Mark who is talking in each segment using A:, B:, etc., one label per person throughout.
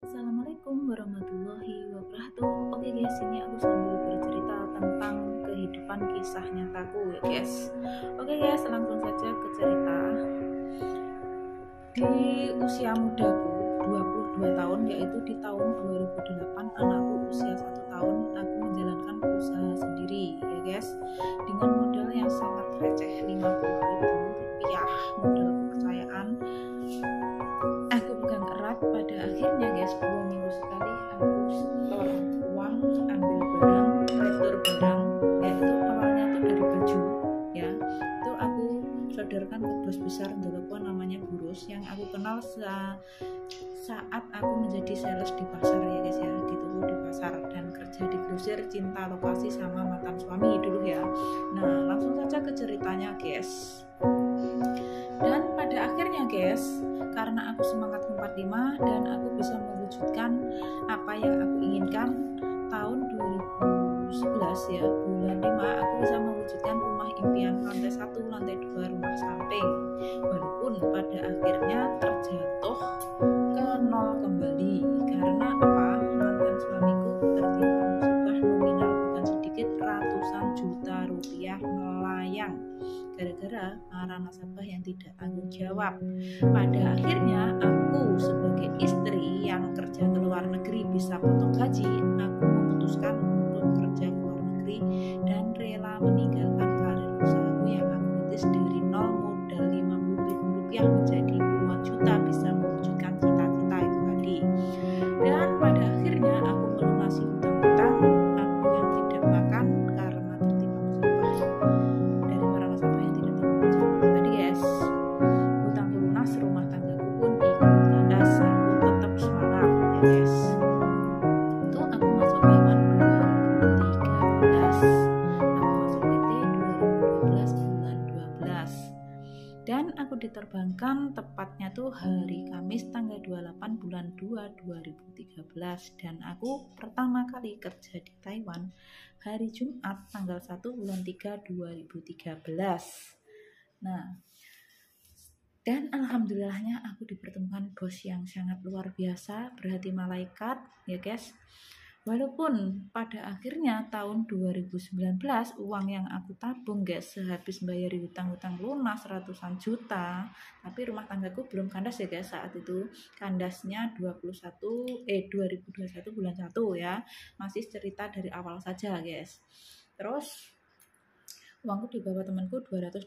A: Assalamualaikum warahmatullahi wabarakatuh. Oke guys, ini aku sambil bercerita tentang kehidupan kisah nyataku ya guys. Oke guys, langsung saja ke cerita. Di usia mudaku 22 tahun, yaitu di tahun 2008, anakku usia 1 tahun, aku menjalankan usaha sendiri ya guys, dengan modal yang sangat receh, 50.000 rupiah modal kepercayaan. Aku pegang erat. Pada akhirnya guys, 2 minggu sekali aku store uang, ambil barang, retur barang. Ya itu awalnya tuh dari baju ya, itu aku sodorkan ke bos besar dulu, namanya Burus, yang aku kenal saat aku menjadi sales di pasar ya guys ya, di toko di pasar dan kerja di grosir, cinta lokasi sama mantan suami dulu ya. Nah langsung saja ke ceritanya guys. Dan pada akhirnya guys, karena aku semangat 45 dan aku bisa mewujudkan apa yang aku inginkan, tahun 2011 ya, bulan 5 aku bisa mewujudkan rumah impian, lantai 1, lantai 2, rumah samping. Walaupun pada akhirnya terjatuh ke nol kembali. Karena apa? Mantan suamiku tertimpa musibah nominal bukan sedikit, ratusan juta rupiah melayang gara-gara para nasabah yang tidak tanggung jawab. Pada akhirnya aku sebagai istri yang kerja ke luar negeri bisa potong gaji, aku memutuskan untuk kerja ke luar negeri dan rela meninggalkan karir usahaku yang aku rintis dari nol, modal 50.000 rupiah menjadi puluhan juta, bisa mewujudkan cita-cita itu tadi. Dan pada akhirnya aku melunasi hutang-hutang aku yang tidak makan karena tertimpa musibah dari para nasabah yang tidak tanggung jawab tadi guys. Hutangku lunas, rumah tanggaku pun ikut kandas. Aku tetap semangat ya guys. Itu aku masuk Taiwan 2013, aku masuk PT 2012 bulan 12, dan aku diterbangkan tepatnya tuh hari Kamis tanggal 28 bulan 2 2013, dan aku pertama kali kerja di Taiwan hari Jumat tanggal 1 bulan 3 2013. Nah, dan alhamdulillahnya aku dipertemukan bos yang sangat luar biasa, berhati malaikat ya guys. Walaupun pada akhirnya tahun 2019 uang yang aku tabung guys, sehabis bayar hutang-hutang lunas ratusan juta, tapi rumah tanggaku belum kandas ya guys saat itu. Kandasnya 2021 bulan 1 ya. Masih cerita dari awal saja guys. Terus uangku dibawa temanku 266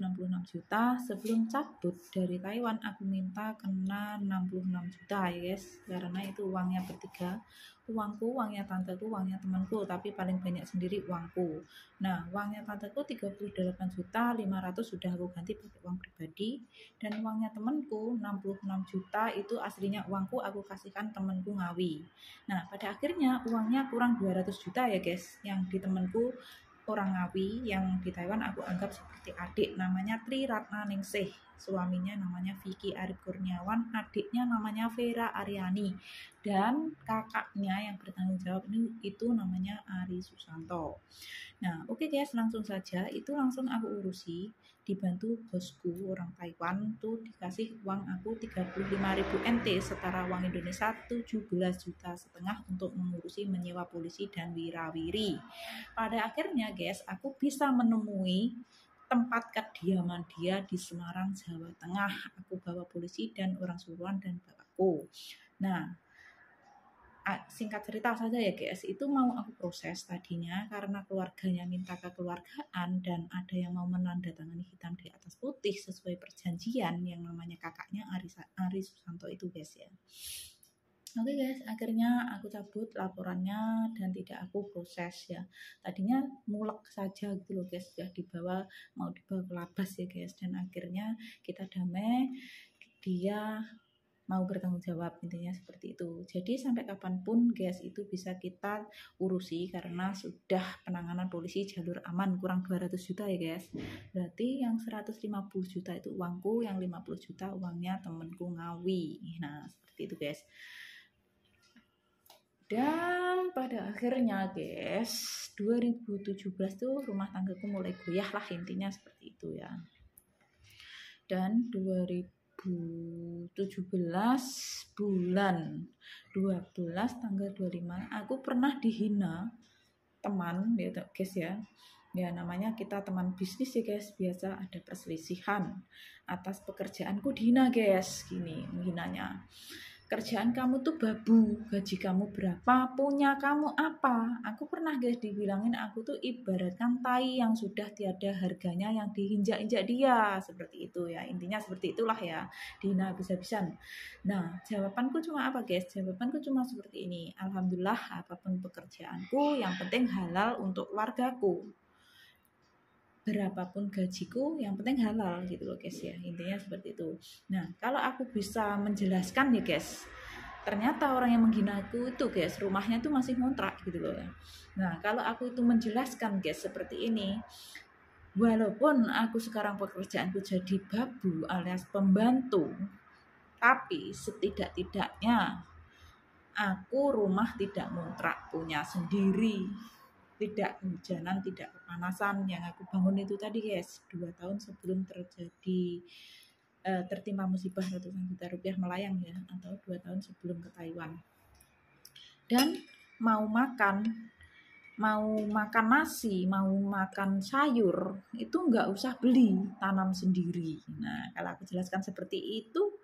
A: juta. Sebelum cabut dari Taiwan aku minta kena 66 juta ya guys, karena itu uangnya bertiga, uangku, uangnya tanteku, uangnya temanku, tapi paling banyak sendiri uangku. Nah uangnya tanteku 38 juta 500 sudah aku ganti pakai uang pribadi, dan uangnya temanku 66 juta itu aslinya uangku, aku kasihkan temanku Ngawi. Nah pada akhirnya uangnya kurang 200 juta ya guys, yang di temanku orang Ngawi yang di Taiwan aku anggap seperti adik, namanya Tri Ratna Ningsih, suaminya namanya Vicky Arif Kurniawan, adiknya namanya Vera Aryani, dan kakaknya yang bertanggung jawab ini itu namanya Ari Susanto. Nah oke guys, langsung saja itu langsung aku urusi, dibantu bosku orang Taiwan tuh, dikasih uang aku 35.000 NT, setara uang Indonesia 17,5 juta untuk mengurusi menyewa polisi dan wirawiri. Pada akhirnya guys, aku bisa menemui tempat kediaman dia di Semarang, Jawa Tengah. Aku bawa polisi dan orang suruhan dan bapakku. Nah singkat cerita saja ya guys, itu mau aku proses tadinya karena keluarganya minta kekeluargaan dan ada yang mau menandatangani hitam di atas putih sesuai perjanjian yang namanya kakaknya Ari Susanto itu guys ya. Oke guys, akhirnya aku cabut laporannya dan tidak aku proses ya. Tadinya mulek saja gitu loh guys, sudah dibawa, mau dibawa ke labas ya guys, dan akhirnya kita damai, dia mau bertanggung jawab, intinya seperti itu. Jadi sampai kapanpun guys itu bisa kita urusi karena sudah penanganan polisi jalur aman, kurang 200 juta ya guys. Berarti yang 150 juta itu uangku, yang 50 juta uangnya temenku Ngawi. Nah seperti itu guys. Dan pada akhirnya guys 2017 tuh rumah tanggaku mulai goyah lah, intinya seperti itu ya. Dan 2017 bulan 12 tanggal 25 aku pernah dihina teman ya guys ya. Ya namanya kita teman bisnis ya guys, biasa ada perselisihan atas pekerjaanku dihina guys, gini menghinanya. Kerjaan kamu tuh babu, gaji kamu berapa, punya kamu apa. Aku pernah guys dibilangin aku tuh ibaratkan tai yang sudah tiada harganya, yang diinjak-injak dia, seperti itu ya. Intinya seperti itulah ya, dihina habis-habisan. Nah jawabanku cuma apa guys, jawabanku cuma seperti ini. Alhamdulillah apapun pekerjaanku yang penting halal untuk keluargaku, berapapun gajiku yang penting halal gitu loh guys ya, intinya seperti itu. Nah kalau aku bisa menjelaskan nih guys, ternyata orang yang menghina aku itu guys rumahnya tuh masih ngontrak gitu loh ya. Nah kalau aku itu menjelaskan guys seperti ini, walaupun aku sekarang pekerjaanku jadi babu alias pembantu, tapi setidak-tidaknya aku rumah tidak ngontrak, punya sendiri, tidak kehujanan, tidak kepanasan. Yang aku bangun itu tadi guys 2 tahun sebelum terjadi tertimpa musibah ratusan juta rupiah melayang ya, atau 2 tahun sebelum ke Taiwan. Dan mau makan nasi, mau makan sayur itu nggak usah beli, tanam sendiri. Nah kalau aku jelaskan seperti itu,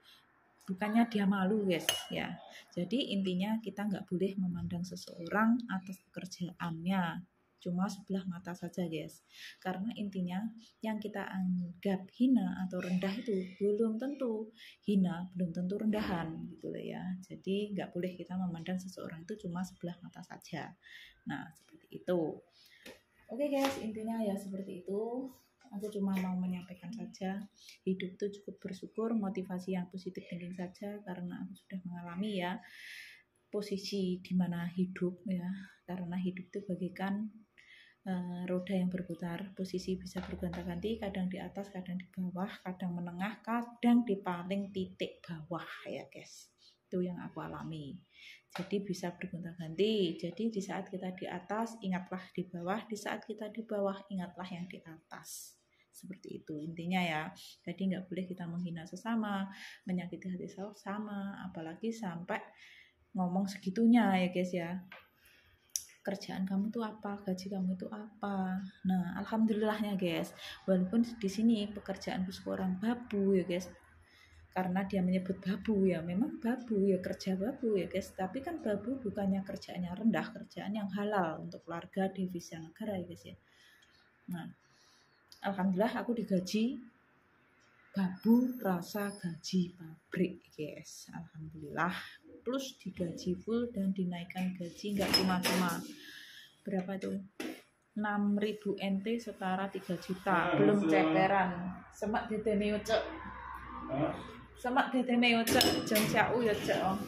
A: bukannya dia malu guys ya. Jadi intinya kita nggak boleh memandang seseorang atas pekerjaannya cuma sebelah mata saja guys, karena intinya yang kita anggap hina atau rendah itu belum tentu hina, belum tentu rendahan gitu loh ya. Jadi nggak boleh kita memandang seseorang itu cuma sebelah mata saja. Nah seperti itu. Oke guys, intinya ya seperti itu. Aku cuma mau menyampaikan saja, hidup itu cukup bersyukur, motivasi yang positif thinking saja, karena aku sudah mengalami ya posisi di mana hidup ya, karena hidup itu bagaikan roda yang berputar, posisi bisa bergonta-ganti, kadang di atas, kadang di bawah, kadang menengah, kadang di paling titik bawah ya guys. Itu yang aku alami. Jadi bisa bergonta-ganti. Jadi di saat kita di atas, ingatlah di bawah. Di saat kita di bawah, ingatlah yang di atas. Seperti itu intinya ya. Jadi nggak boleh kita menghina sesama, menyakiti hati sesama, apalagi sampai ngomong segitunya ya guys ya. Kerjaan kamu tuh apa, gaji kamu itu apa. Nah alhamdulillahnya guys, walaupun di sini pekerjaanku seorang babu ya guys, karena dia menyebut babu ya, memang babu ya, kerja babu ya guys, tapi kan babu bukannya kerjaannya rendah, kerjaan yang halal untuk keluarga, devisa negara ya guys ya. Nah alhamdulillah aku digaji babu rasa gaji pabrik guys, alhamdulillah, plus digaji full dan dinaikkan gaji nggak cuma-cuma berapa tuh 6.000 NT setara 3 juta, belum cekeran. Semak dedene ucek, semak dedene ucek, jong siau ya cek om,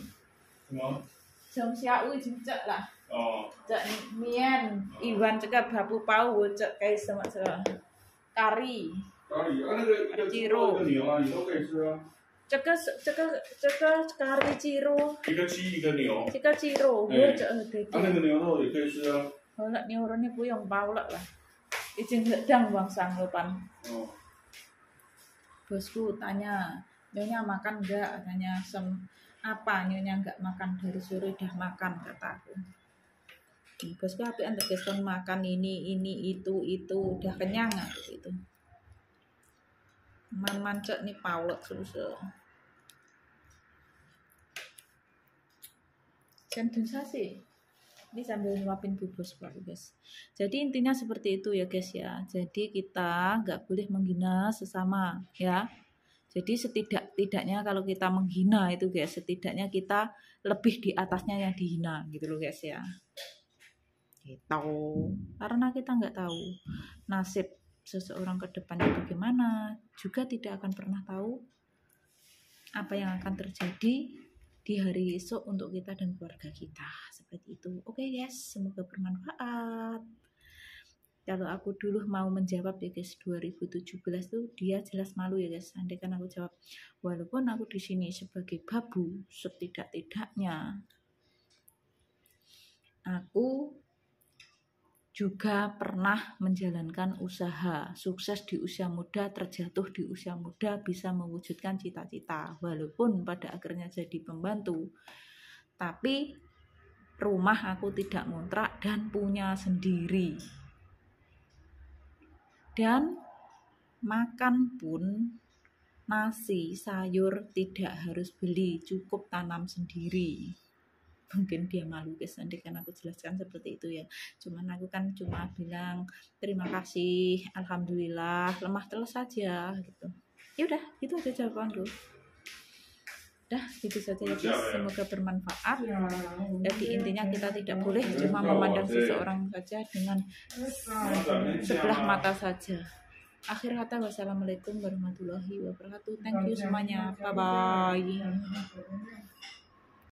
A: jong siau cek lah, cek mien Iwan cekap babu pau cek kayak semak kari ciro,这个咖喱鸡肉，一个鸡一个牛，一个鸡肉，我这对。那个牛肉也可以吃啊。好了，牛肉你不用包了啦，已经sedang buang sanggupan. Bosku tanya, nyonya makan enggak? Tanya apa? Nyonya enggak makan dari sore udah makan kataku. Bosku apa yang terkesan makan ini itu udah kenyang gitu. Man-mancet nih paulek susah. Sensasi ini sambil nyuapin bubus guys. Jadi intinya seperti itu ya guys ya. Jadi kita nggak boleh menghina sesama ya. Jadi setidak-tidaknya kalau kita menghina itu guys, setidaknya kita lebih di atasnya yang dihina gitu loh guys ya. Gitu. Karena kita nggak tahu nasib seseorang ke depannya bagaimana, juga tidak akan pernah tahu apa yang akan terjadi di hari esok untuk kita dan keluarga kita, seperti itu. Oke guys, semoga bermanfaat. Kalau aku dulu mau menjawab ya guys 2017 tuh dia jelas malu ya guys. Andai kan aku jawab, walaupun aku di sini sebagai babu, setidak-tidaknya aku juga pernah menjalankan usaha, sukses di usia muda, terjatuh di usia muda, bisa mewujudkan cita-cita. Walaupun pada akhirnya jadi pembantu, tapi rumah aku tidak ngontrak dan punya sendiri. Dan makan pun nasi, sayur tidak harus beli, cukup tanam sendiri. Mungkin dia malu guys, nanti kan aku jelaskan seperti itu ya. Cuman aku kan cuma bilang terima kasih, alhamdulillah, lemah terus saja gitu. Ya udah, itu aja jawabanku. Udah, gitu saja ya guys. Semoga bermanfaat. Jadi intinya kita tidak boleh cuma memandang seseorang saja dengan sebelah mata saja. Akhir kata, wassalamualaikum warahmatullahi wabarakatuh. Thank you semuanya. Bye bye.